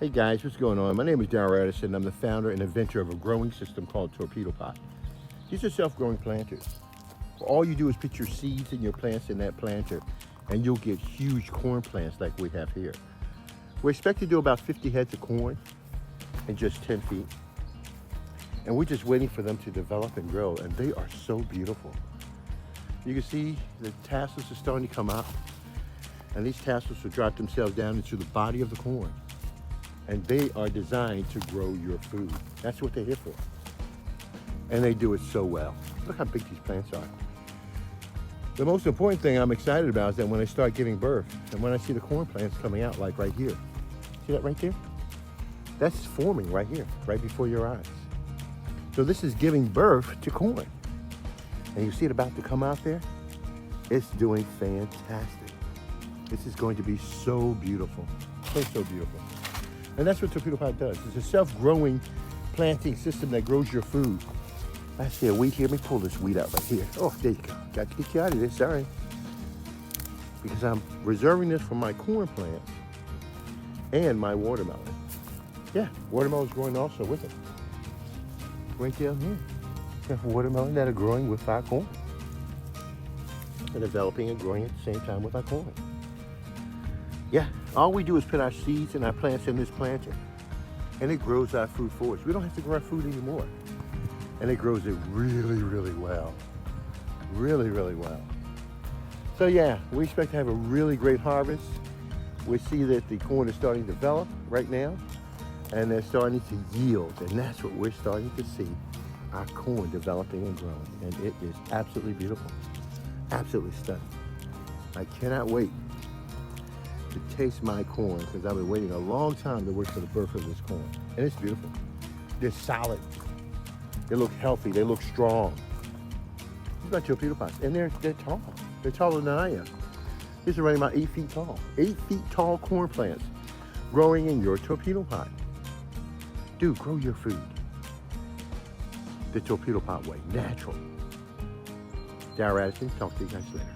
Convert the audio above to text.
Hey guys, what's going on? My name is Darrell Edison. I'm the founder and inventor of a growing system called Torpedo Pot. These are self-growing planters. All you do is put your seeds and your plants in that planter and you'll get huge corn plants like we have here. We expect to do about 50 heads of corn in just 10 feet. And we're just waiting for them to develop and grow, and they are so beautiful. You can see the tassels are starting to come out, and these tassels will drop themselves down into the body of the corn. And they are designed to grow your food. That's what they're here for. And they do it so well. Look how big these plants are. The most important thing I'm excited about is that when they start giving birth, and when I see the corn plants coming out, like right here. See that right there? That's forming right here, right before your eyes. So this is giving birth to corn. And you see it about to come out there? It's doing fantastic. This is going to be so beautiful. So beautiful. And that's what Torpedo Pot does. It's a self-growing planting system that grows your food. I see a weed here. Let me pull this weed out right here. Oh, there you go. Got to get you out of this, sorry. Because I'm reserving this for my corn plants and my watermelon. Yeah, watermelon's growing also with it. Right down here. We have watermelon that are growing with our corn. They're developing and growing at the same time with our corn. Yeah, all we do is put our seeds and our plants in this planter, and it grows our food for us. We don't have to grow our food anymore. And it grows it really, really well. Really, really well. So yeah, we expect to have a really great harvest. We see that the corn is starting to develop right now, and they're starting to yield, and that's what we're starting to see, our corn developing and growing, and it is absolutely beautiful, absolutely stunning. I cannot wait to taste my corn because I've been waiting a long time to wait for the birth of this corn, and it's beautiful. They're solid, they look healthy, they look strong. These are my torpedo pots, and they're tall. They're taller than I am. These are running about 8 feet tall. 8 feet tall corn plants growing in your torpedo pot. Dude, grow your food the Torpedo Pot way, natural. Darrell Edison, talk to you guys later.